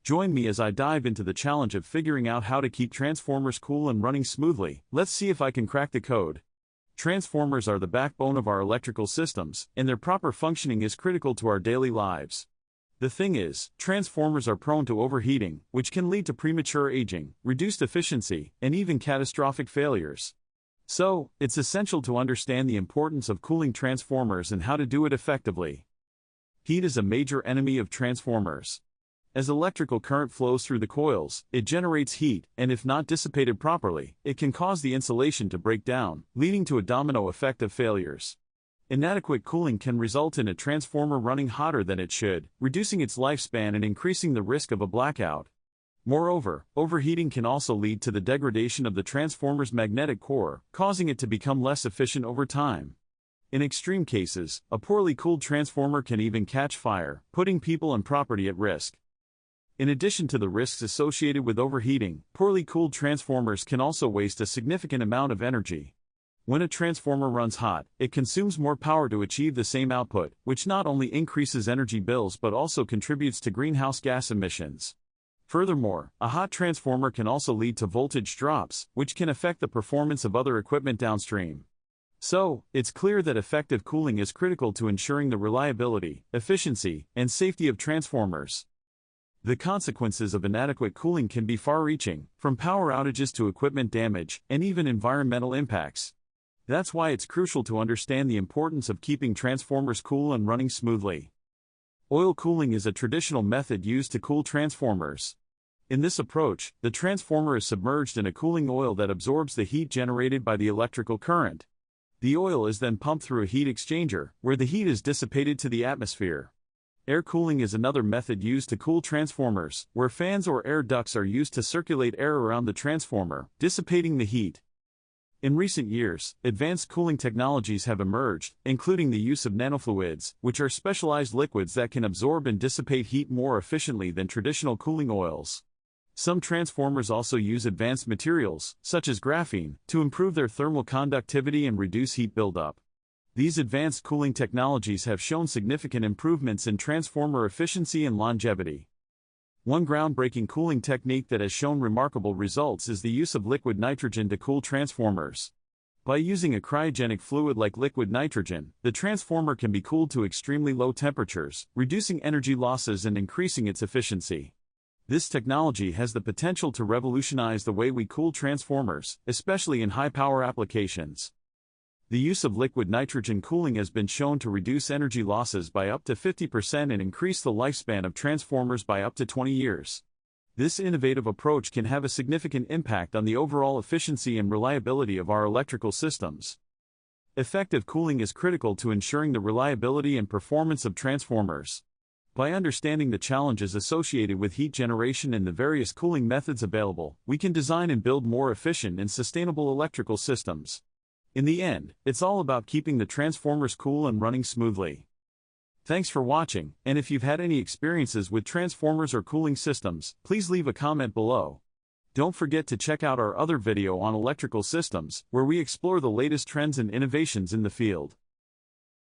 Join me as I dive into the challenge of figuring out how to keep transformers cool and running smoothly. Let's see if I can crack the code. Transformers are the backbone of our electrical systems, and their proper functioning is critical to our daily lives. The thing is, transformers are prone to overheating, which can lead to premature aging, reduced efficiency, and even catastrophic failures. So, it's essential to understand the importance of cooling transformers and how to do it effectively. Heat is a major enemy of transformers. As electrical current flows through the coils, it generates heat, and if not dissipated properly, it can cause the insulation to break down, leading to a domino effect of failures. Inadequate cooling can result in a transformer running hotter than it should, reducing its lifespan and increasing the risk of a blackout. Moreover, overheating can also lead to the degradation of the transformer's magnetic core, causing it to become less efficient over time. In extreme cases, a poorly cooled transformer can even catch fire, putting people and property at risk. In addition to the risks associated with overheating, poorly cooled transformers can also waste a significant amount of energy. When a transformer runs hot, it consumes more power to achieve the same output, which not only increases energy bills but also contributes to greenhouse gas emissions. Furthermore, a hot transformer can also lead to voltage drops, which can affect the performance of other equipment downstream. So, it's clear that effective cooling is critical to ensuring the reliability, efficiency, and safety of transformers. The consequences of inadequate cooling can be far-reaching, from power outages to equipment damage, and even environmental impacts. That's why it's crucial to understand the importance of keeping transformers cool and running smoothly. Oil cooling is a traditional method used to cool transformers. In this approach, the transformer is submerged in a cooling oil that absorbs the heat generated by the electrical current. The oil is then pumped through a heat exchanger, where the heat is dissipated to the atmosphere. Air cooling is another method used to cool transformers, where fans or air ducts are used to circulate air around the transformer, dissipating the heat. In recent years, advanced cooling technologies have emerged, including the use of nanofluids, which are specialized liquids that can absorb and dissipate heat more efficiently than traditional cooling oils. Some transformers also use advanced materials, such as graphene, to improve their thermal conductivity and reduce heat buildup. These advanced cooling technologies have shown significant improvements in transformer efficiency and longevity. One groundbreaking cooling technique that has shown remarkable results is the use of liquid nitrogen to cool transformers. By using a cryogenic fluid like liquid nitrogen, the transformer can be cooled to extremely low temperatures, reducing energy losses and increasing its efficiency. This technology has the potential to revolutionize the way we cool transformers, especially in high-power applications. The use of liquid nitrogen cooling has been shown to reduce energy losses by up to 50% and increase the lifespan of transformers by up to 20 years. This innovative approach can have a significant impact on the overall efficiency and reliability of our electrical systems. Effective cooling is critical to ensuring the reliability and performance of transformers. By understanding the challenges associated with heat generation and the various cooling methods available, we can design and build more efficient and sustainable electrical systems. In the end, it's all about keeping the transformers cool and running smoothly. Thanks for watching, and if you've had any experiences with transformers or cooling systems, please leave a comment below. Don't forget to check out our other video on electrical systems, where we explore the latest trends and innovations in the field.